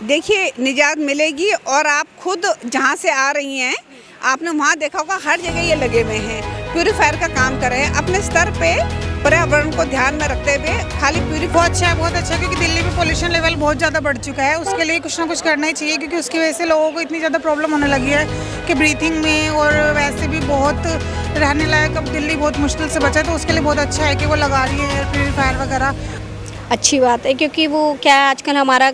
देखिए, निजात मिलेगी और आप खुद जहाँ से आ रही हैं, आपने वहाँ देखा होगा हर जगह ये लगे हुए हैं, प्यूरीफायर का काम कर रहे हैं अपने स्तर पे पर्यावरण को ध्यान में रखते हुए। खाली बहुत अच्छा है क्योंकि दिल्ली में पोल्यूशन लेवल बहुत ज़्यादा बढ़ चुका है। उसके लिए कुछ ना कुछ करना ही चाहिए क्योंकि उसकी वजह से लोगों को इतनी ज़्यादा प्रॉब्लम होने लगी है कि ब्रीथिंग में और वैसे भी बहुत रहने लायक अब दिल्ली बहुत मुश्किल से बचा है। तो उसके लिए बहुत अच्छा है कि वो लगा रही है एयर प्यूरीफायर वगैरह। अच्छी बात है क्योंकि वो क्या है आजकल हमारा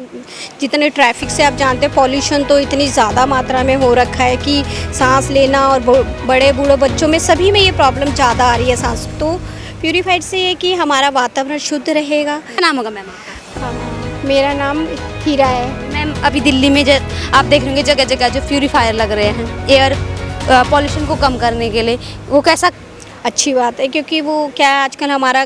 जितने ट्रैफिक से आप जानते हैं पॉल्यूशन तो इतनी ज़्यादा मात्रा में हो रखा है कि सांस लेना और बड़े बूढ़े बच्चों में सभी में ये प्रॉब्लम ज़्यादा आ रही है सांस। तो प्यूरीफाइड से ये कि हमारा वातावरण शुद्ध रहेगा। क्या नाम होगा मैम आपका? मेरा नाम हीरा है। मैम अभी दिल्ली में आप देख रहे होंगे जगह जगह जो प्यूरीफायर लग रहे हैं एयर पॉल्यूशन को कम करने के लिए, वो कैसा? अच्छी बात है क्योंकि वो क्या है आजकल हमारा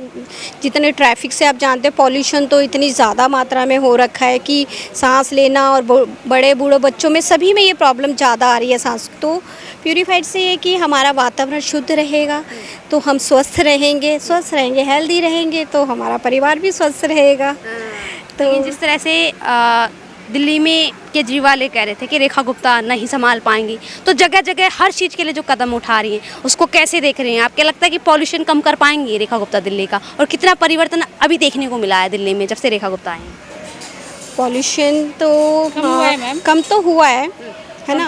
जितने ट्रैफिक से आप जानते हैं पॉल्यूशन तो इतनी ज़्यादा मात्रा में हो रखा है कि सांस लेना और बड़े बूढ़े बच्चों में सभी में ये प्रॉब्लम ज़्यादा आ रही है सांस। तो प्यूरीफाइड से ये कि हमारा वातावरण शुद्ध रहेगा तो हम स्वस्थ रहेंगे हेल्दी रहेंगे तो हमारा परिवार भी स्वस्थ रहेगा। तो जिस तरह से दिल्ली में केजरीवाल कह रहे थे कि रेखा गुप्ता नहीं संभाल पाएंगी, तो जगह जगह हर चीज़ के लिए जो कदम उठा रही हैं उसको कैसे देख रहे हैं? आपको लगता है कि पॉल्यूशन कम कर पाएंगी रेखा गुप्ता दिल्ली का? और कितना परिवर्तन अभी देखने को मिला है दिल्ली में जब से रेखा गुप्ता आई हैं? पॉल्यूशन तो कम तो हुआ है ना।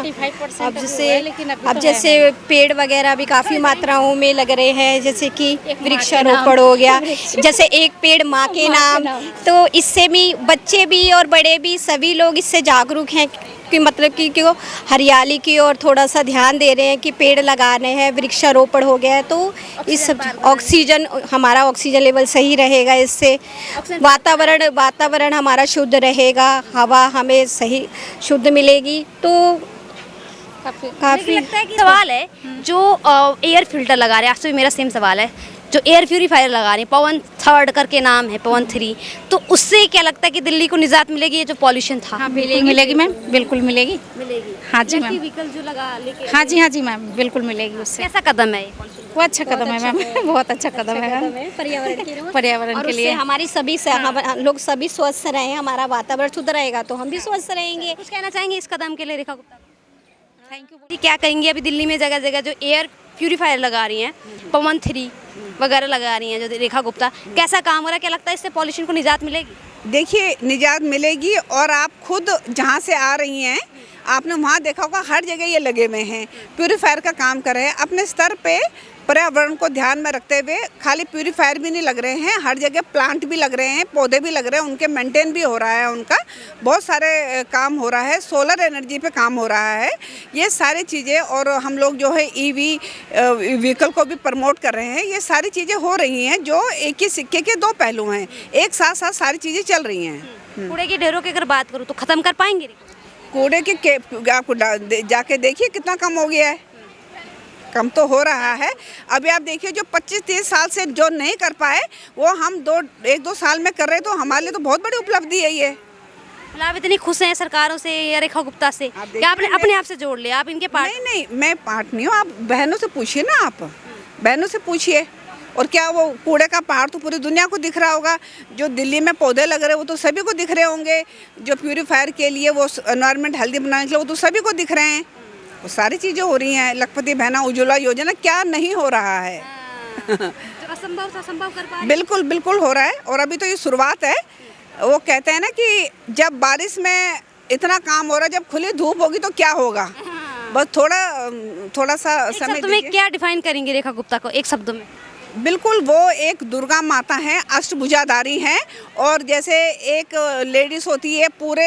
अब जैसे पेड़ वगैरह भी काफ़ी मात्राओं में लग रहे हैं, जैसे कि वृक्षारोपण हो गया, जैसे एक पेड़ माँ के नाम। तो इससे भी बच्चे भी और बड़े भी सभी लोग इससे जागरूक हैं कि मतलब कि क्यों हरियाली की ओर थोड़ा सा ध्यान दे रहे हैं कि पेड़ लगाने हैं, वृक्षारोपण हो गया है। तो इस सब ऑक्सीजन हमारा ऑक्सीजन लेवल सही रहेगा, इससे वातावरण हमारा शुद्ध रहेगा, हवा हमें सही शुद्ध मिलेगी। तो काफ़ी लगता है कि सवाल है जो एयर फिल्टर लगा रहे हैं, आपसे भी मेरा सेम सवाल है, जो एयर प्यूरीफायर लगा रहे हैं पवन थर्ड करके नाम है, पवन 3, तो उससे क्या लगता है कि दिल्ली को निजात मिलेगी? ये जो पॉल्यूशन था। हाँ मिलेगी मैम, बिल्कुल मिलेगी। हाँ जी मैम। व्हीकल जो लगा लेके हाँ जी मैम, बिल्कुल मिलेगी उससे। कैसा कदम है ये? वो अच्छा कदम है मैम, बहुत अच्छा कदम है पर्यावरण के लिए। हमारी सभी लोग सभी स्वस्थ रहें, हमारा वातावरण शुद्ध रहेगा तो हम भी स्वस्थ रहेंगे। कुछ कहना चाहेंगे इस कदम के लिए रेखा गुप्ता? Thank you. क्या कहेंगे अभी दिल्ली में जगह जगह जो एयर प्यूरीफायर लगा रही हैं, पवन 3 वगैरह लगा रही हैं जो रेखा गुप्ता, कैसा काम हो रहा है? क्या लगता है इससे पॉल्यूशन को निजात मिलेगी? देखिए, निजात मिलेगी और आप खुद जहाँ से आ रही हैं, आपने वहाँ देखा होगा हर जगह ये लगे हुए हैं, प्यूरीफायर का काम कर रहे हैं अपने स्तर पे पर्यावरण को ध्यान में रखते हुए। खाली प्यूरीफायर भी नहीं लग रहे हैं, हर जगह प्लांट भी लग रहे हैं, पौधे भी लग रहे हैं, उनके मेंटेन भी हो रहा है, उनका बहुत सारे काम हो रहा है, सोलर एनर्जी पे काम हो रहा है, ये सारी चीज़ें। और हम लोग जो है ईवी व्हीकल को भी प्रमोट कर रहे हैं। ये सारी चीज़ें हो रही हैं जो एक ही सिक्के के दो पहलू हैं, एक साथ साथ सारी चीज़ें चल रही हैं। कूड़े के ढेरों की अगर बात करूँ तो ख़त्म कर पाएंगे? कूड़े के आपको जाके देखिए कितना कम हो गया है, कम तो हो रहा है। अभी आप देखिए जो 25-30 साल से जो नहीं कर पाए वो हम 1-2 साल में कर रहे, तो हमारे लिए तो बहुत बड़ी उपलब्धि है ये। आप इतनी खुश हैं सरकारों से या रेखा गुप्ता से? क्या आपने अपने आप से जोड़ लिया? आप इनके पार्ट? नहीं, मैं पार्ट नहीं हूँ। आप बहनों से पूछिए ना, आप बहनों से पूछिए। और क्या वो कूड़े का पहाड़ तो पूरी दुनिया को दिख रहा होगा, जो दिल्ली में पौधे लग रहे हैं वो तो सभी को दिख रहे होंगे, जो प्यूरीफायर के लिए वो एनवायरनमेंट हेल्दी बनाने के लिए वो तो सभी को दिख रहे हैं। वो सारी चीज़ें हो रही हैं, लखपति बहना उज्ज्वला योजना, क्या नहीं हो रहा है? जो असंभव था संभव कर पा रहे। बिल्कुल हो रहा है। और अभी तो ये शुरुआत है। वो कहते हैं ना कि जब बारिश में इतना काम हो रहा है, जब खुली धूप होगी तो क्या होगा। बस थोड़ा सा समय तुम्हें क्या डिफाइन करेंगे रेखा गुप्ता को एक शब्द में? बिल्कुल, वो एक दुर्गा माता हैं, अष्टभुजाधारी हैं। और जैसे एक लेडीज़ होती है पूरे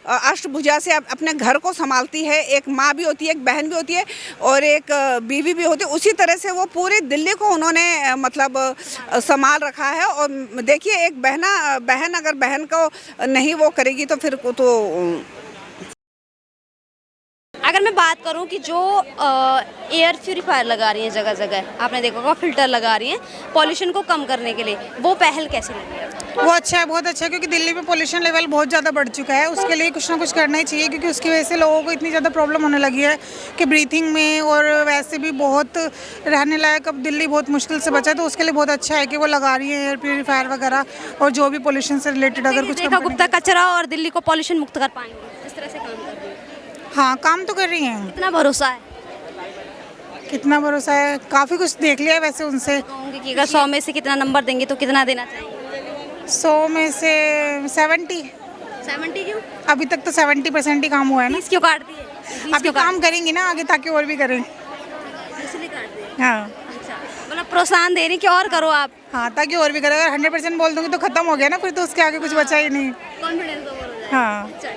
अष्टभुजा से अपने घर को संभालती है, एक माँ भी होती है, एक बहन भी होती है और एक बीवी भी होती है, उसी तरह से वो पूरी दिल्ली को उन्होंने मतलब संभाल रखा है। और देखिए एक बहन अगर बहन को नहीं वो करेगी तो फिर तो अगर मैं बात करूं कि जो एयर प्यूरीफायर लगा रही हैं जगह जगह, आपने देखा होगा फिल्टर लगा रही हैं पॉल्यूशन को कम करने के लिए, वो पहल कैसी लगी है? वो अच्छा है, बहुत अच्छा है क्योंकि दिल्ली में पोल्यूशन लेवल बहुत ज़्यादा बढ़ चुका है। उसके लिए कुछ ना कुछ करना ही चाहिए क्योंकि उसकी वजह से लोगों को इतनी ज़्यादा प्रॉब्लम होने लगी है कि ब्रीथिंग में और वैसे भी बहुत रहने लायक अब दिल्ली बहुत मुश्किल से बचा है। तो उसके लिए बहुत अच्छा है कि वो लगा रही है एयर प्यूरीफायर वगैरह और जो भी पोल्यूशन से रिलेटेड अगर कुछ। रेखा गुप्ता कचरा और दिल्ली को पॉल्यूशन मुक्त कर पाएंगे? हाँ, काम तो कर रही हैं। कितना भरोसा है? कितना भरोसा है, काफ़ी कुछ देख लिया है वैसे उनसे। कहूँगी कि अगर 100 में से कितना नंबर देंगे तो कितना देना चाहिए? 100 में से 70। 70 क्यों? अभी तक तो 70% ही काम हुआ है ना। 30 क्यों काट दिए? अभी काम करेंगी ना आगे, ताकि और भी करें। इसलिए काट दिए। हाँ अच्छा, मतलब प्रोत्साहन दे रही कि और करो आप। हाँ, ताकि और भी करें। अगर 100% बोल दूंगी तो खत्म हो गया ना, फिर तो उसके आगे कुछ बचा ही नहीं। कॉन्फिडेंस ओवर हो जाएगा। हाँ। अच्छा,